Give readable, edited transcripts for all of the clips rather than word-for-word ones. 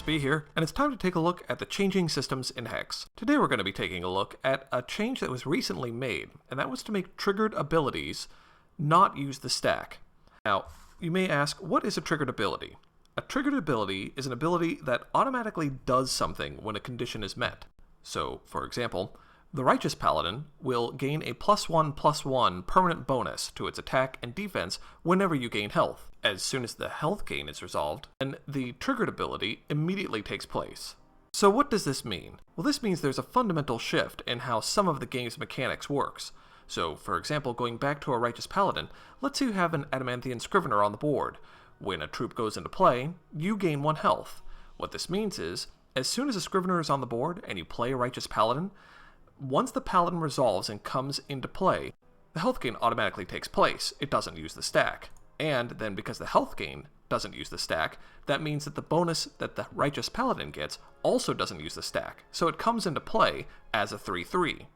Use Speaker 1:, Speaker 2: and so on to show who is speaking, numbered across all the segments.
Speaker 1: SB here, and it's time to take a look at the changing systems in Hex. Today we're going to be taking a look at a change that was recently made, and that was to make triggered abilities not use the stack. Now, you may ask, what is a triggered ability? A triggered ability is an ability that automatically does something when a condition is met. So, for example, the Righteous Paladin will gain a +1/+1 permanent bonus to its attack and defense whenever you gain health. As soon as the health gain is resolved, then the triggered ability immediately takes place. So what does this mean? Well, this means there's a fundamental shift in how some of the game's mechanics works. So, for example, going back to a Righteous Paladin, let's say you have an Adamanthian Scrivener on the board. When a troop goes into play, you gain 1 health. What this means is, as soon as a Scrivener is on the board and you play a Righteous Paladin, once the Paladin resolves and comes into play, the health gain automatically takes place. It doesn't use the stack. And then because the health gain doesn't use the stack, that means that the bonus that the Righteous Paladin gets also doesn't use the stack. So it comes into play as a 3/3.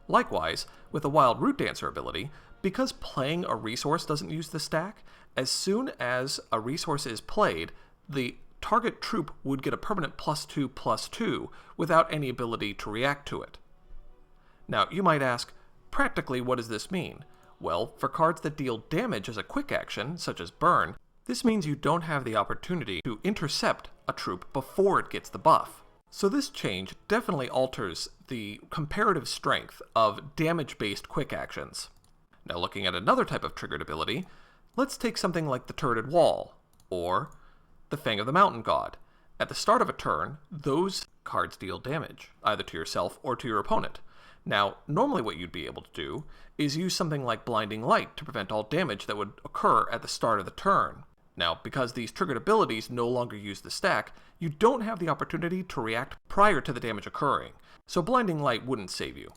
Speaker 1: Likewise, with the Wild Root Dancer ability, because playing a resource doesn't use the stack, as soon as a resource is played, the target troop would get a permanent +2/+2 without any ability to react to it. Now, you might ask, practically what does this mean? Well, for cards that deal damage as a quick action, such as Burn, this means you don't have the opportunity to intercept a troop before it gets the buff. So this change definitely alters the comparative strength of damage-based quick actions. Now, looking at another type of triggered ability, let's take something like the Turreted Wall, or the Fang of the Mountain God. At the start of a turn, those cards deal damage, either to yourself or to your opponent. Now, normally what you'd be able to do is use something like Blinding Light to prevent all damage that would occur at the start of the turn. Now, because these triggered abilities no longer use the stack, you don't have the opportunity to react prior to the damage occurring, so Blinding Light wouldn't save you.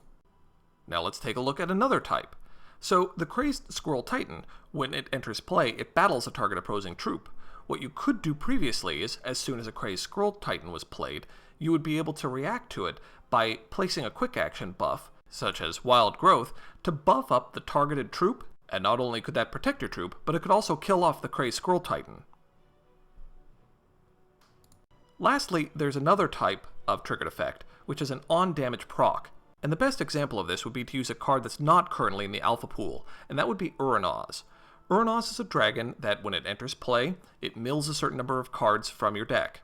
Speaker 1: Now let's take a look at another type. So, the Crazed Squirrel Titan, when it enters play, it battles a target opposing troop. What you could do previously is, as soon as a Crazed Squirrel Titan was played, you would be able to react to it by placing a quick action buff, such as Wild Growth, to buff up the targeted troop, and not only could that protect your troop, but it could also kill off the Crazed Squirrel Titan. Lastly, there's another type of triggered effect, which is an on-damage proc, and the best example of this would be to use a card that's not currently in the alpha pool, and that would be Uranaz. Uranaz is a dragon that, when it enters play, it mills a certain number of cards from your deck.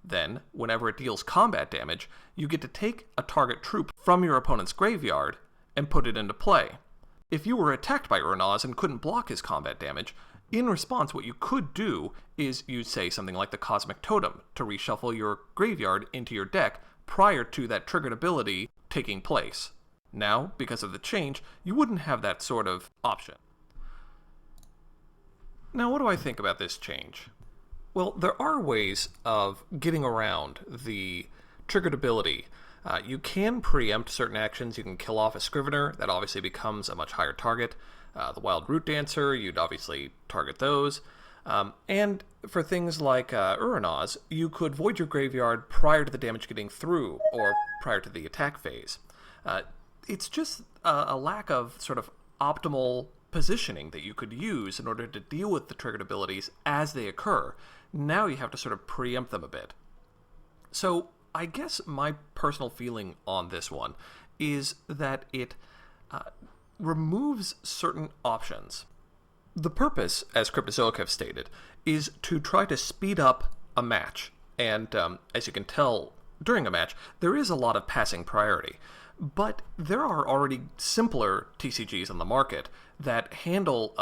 Speaker 1: Then, whenever it deals combat damage, you get to take a target troop from your opponent's graveyard and put it into play. If you were attacked by Uranaz and couldn't block his combat damage, in response what you could do is use, say, something like the Cosmic Totem to reshuffle your graveyard into your deck prior to that triggered ability taking place. Now, because of the change, you wouldn't have that sort of option. Now, what do I think about this change? Well, there are ways of getting around the triggered ability. You can preempt certain actions. You can kill off a Scrivener. That obviously becomes a much higher target. The Wild Root Dancer, you'd obviously target those. And for things like Uranaz, you could void your graveyard prior to the damage getting through, or prior to the attack phase. It's just a lack of sort of optimal positioning that you could use in order to deal with the triggered abilities as they occur. Now you have to sort of preempt them a bit. So I guess my personal feeling on this one is that it removes certain options. The purpose, as Cryptozoic have stated, is to try to speed up a match. And as you can tell, during a match, there is a lot of passing priority. But there are already simpler TCGs on the market that handle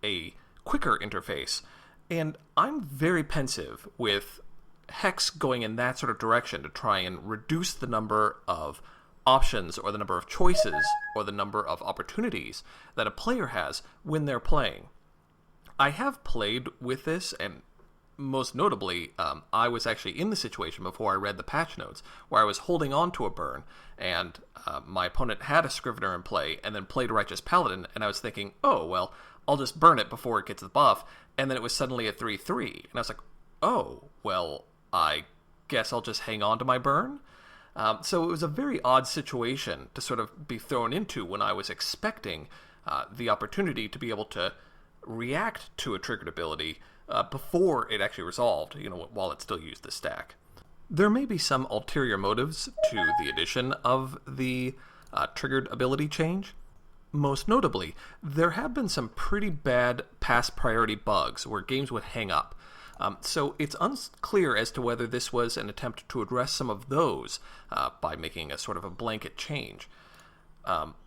Speaker 1: a quicker interface. And I'm very pensive with Hex going in that sort of direction to try and reduce the number of options or the number of choices or the number of opportunities that a player has when they're playing. I have played with this, and most notably, I was actually in the situation before I read the patch notes, where I was holding on to a burn, and my opponent had a Scrivener in play, and then played a Righteous Paladin, and I was thinking, oh, well, I'll just burn it before it gets the buff, and then it was suddenly a 3/3, and I was like, oh, well, I guess I'll just hang on to my burn? So it was a very odd situation to sort of be thrown into when I was expecting the opportunity to be able to react to a triggered ability before it actually resolved, while it still used the stack. There may be some ulterior motives to the addition of the triggered ability change. Most notably, there have been some pretty bad pass priority bugs where games would hang up. So it's unclear as to whether this was an attempt to address some of those by making a sort of a blanket change.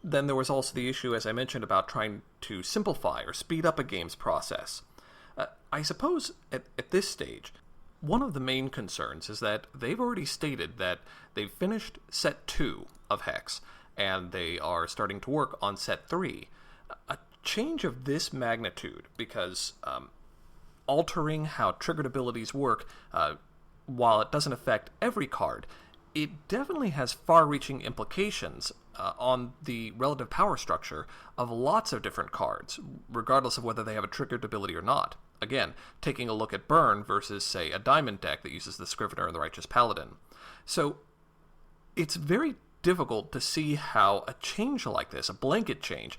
Speaker 1: Then there was also the issue, as I mentioned, about trying to simplify or speed up a game's process. I suppose at this stage, one of the main concerns is that they've already stated that they've finished set 2 of Hex, and they are starting to work on set 3. A change of this magnitude, because altering how triggered abilities work, while it doesn't affect every card, it definitely has far-reaching implications on the relative power structure of lots of different cards, regardless of whether they have a triggered ability or not. Again, taking a look at Burn versus, say, a Diamond deck that uses the Scrivener and the Righteous Paladin. So, it's very difficult to see how a change like this, a blanket change,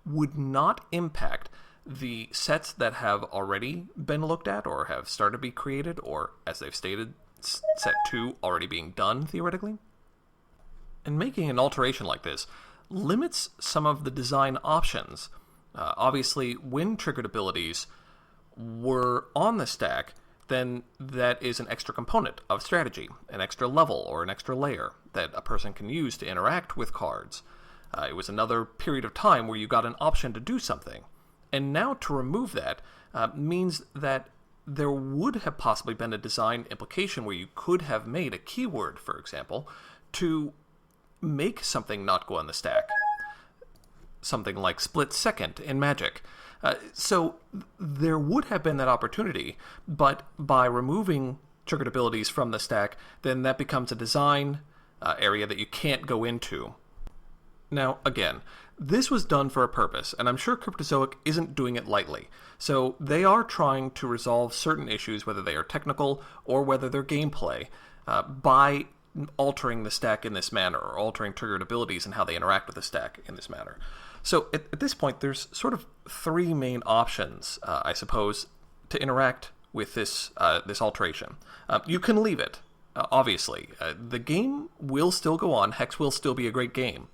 Speaker 1: would not impact the sets that have already been looked at or have started to be created, or, as they've stated, set 2 already being done, theoretically. And making an alteration like this limits some of the design options. Obviously, when triggered abilities were on the stack, then that is an extra component of strategy, an extra level or an extra layer that a person can use to interact with cards. It was another period of time where you got an option to do something. And now to remove that means that there would have possibly been a design implication where you could have made a keyword, for example, to make something not go on the stack. Something like split second in Magic. So there would have been that opportunity, but by removing triggered abilities from the stack, then that becomes a design area that you can't go into. Now, again, this was done for a purpose, and I'm sure Cryptozoic isn't doing it lightly. So they are trying to resolve certain issues, whether they are technical or whether they're gameplay, by altering the stack in this manner, or altering triggered abilities and how they interact with the stack in this manner. So at this point, there's sort of 3 main options, I suppose, to interact with this alteration. You can leave it, obviously. The game will still go on. Hex will still be a great game.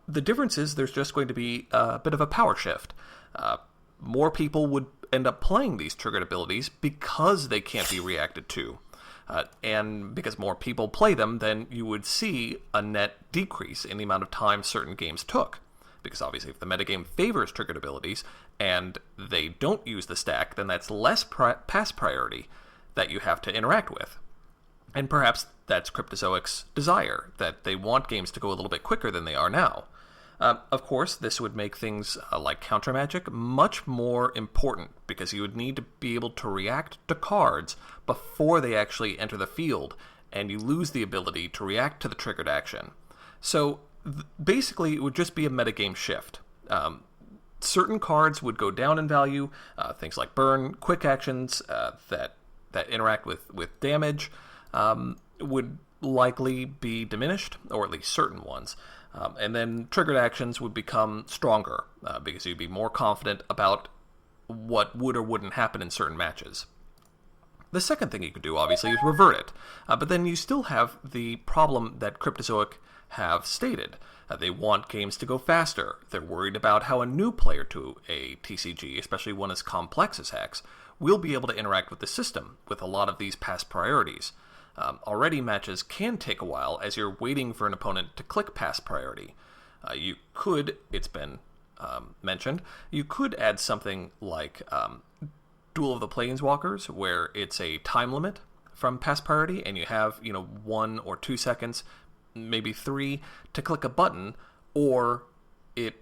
Speaker 1: The difference is there's just going to be a bit of a power shift. More people would end up playing these triggered abilities because they can't be reacted to. And because more people play them, then you would see a net decrease in the amount of time certain games took. Because obviously if the metagame favors triggered abilities and they don't use the stack, then that's less pass priority that you have to interact with. And perhaps that's Cryptozoic's desire, that they want games to go a little bit quicker than they are now. Of course, this would make things like Counter Magic much more important, because you would need to be able to react to cards before they actually enter the field, and you lose the ability to react to the triggered action. So basically, it would just be a metagame shift. Certain cards would go down in value, things like Burn, quick actions that interact with damage would likely be diminished, or at least certain ones. And then triggered actions would become stronger, because you'd be more confident about what would or wouldn't happen in certain matches. The second thing you could do, obviously, is revert it. But then you still have the problem that Cryptozoic have stated. They want games to go faster. They're worried about how a new player to a TCG, especially one as complex as Hex, will be able to interact with the system with a lot of these pass priorities. Already matches can take a while as you're waiting for an opponent to click pass priority. You could, it's been mentioned, you could add something like Duel of the Planeswalkers, where it's a time limit from pass priority, and you have 1 or 2 seconds, maybe 3, to click a button, or it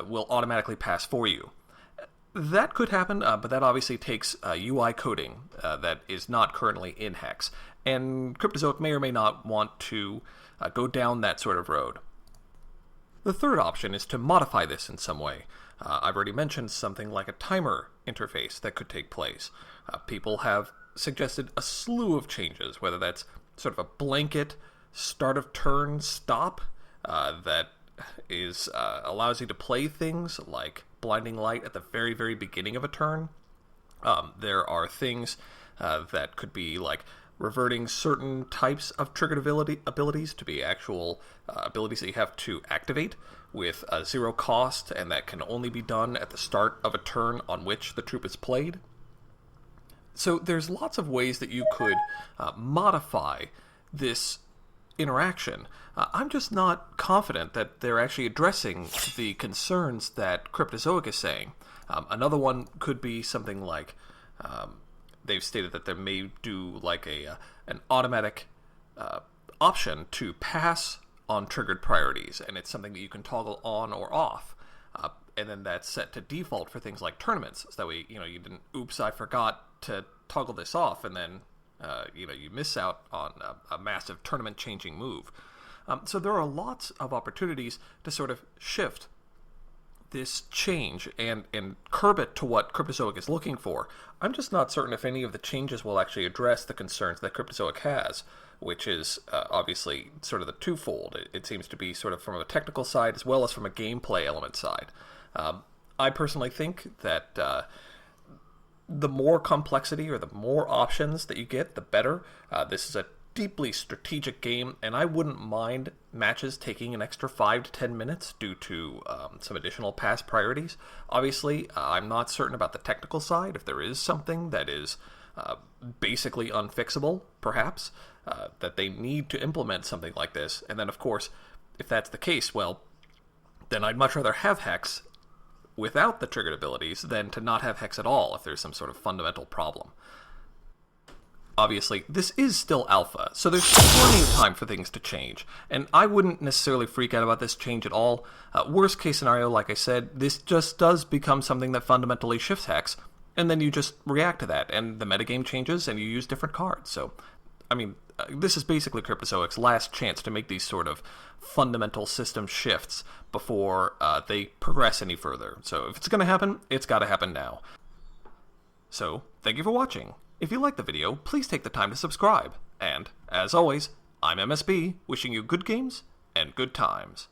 Speaker 1: will automatically pass for you. That could happen, but that obviously takes UI coding that is not currently in Hex, and Cryptozoic may or may not want to go down that sort of road. The third option is to modify this in some way. I've already mentioned something like a timer interface that could take place. People have suggested a slew of changes, whether that's sort of a blanket start of turn stop that is allows you to play things like Blinding Light at the very, very beginning of a turn, There are things that could be like reverting certain types of triggered abilities to be actual abilities that you have to activate with zero cost, and that can only be done at the start of a turn on which the troop is played. So there's lots of ways that you could modify this interaction. I'm just not confident that they're actually addressing the concerns that Cryptozoic is saying. Another one could be something like they've stated that they may do like an automatic option to pass on triggered priorities, and it's something that you can toggle on or off. And then that's set to default for things like tournaments, so that way, you didn't, oops, I forgot to toggle this off, and then, you miss out on a massive tournament-changing move. So there are lots of opportunities to sort of shift this change and curb it to what Cryptozoic is looking for. I'm just not certain if any of the changes will actually address the concerns that Cryptozoic has, which is obviously sort of the twofold. It seems to be sort of from a technical side as well as from a gameplay element side. I personally think that the more complexity or the more options that you get, the better. This is a deeply strategic game, and I wouldn't mind matches taking an extra 5 to 10 minutes due to some additional pass priorities. Obviously, I'm not certain about the technical side. If there is something that is basically unfixable, perhaps, that they need to implement something like this. And then, of course, if that's the case, well, then I'd much rather have Hex without the triggered abilities than to not have Hex at all if there's some sort of fundamental problem. Obviously, this is still alpha, so there's plenty of time for things to change, and I wouldn't necessarily freak out about this change at all. Worst case scenario, like I said, this just does become something that fundamentally shifts Hex, and then you just react to that, and the metagame changes, and you use different cards. So, I mean, this is basically Cryptozoic's last chance to make these sort of fundamental system shifts before they progress any further. So if it's going to happen, it's got to happen now. So, thank you for watching. If you liked the video, please take the time to subscribe. And, as always, I'm MSB, wishing you good games and good times.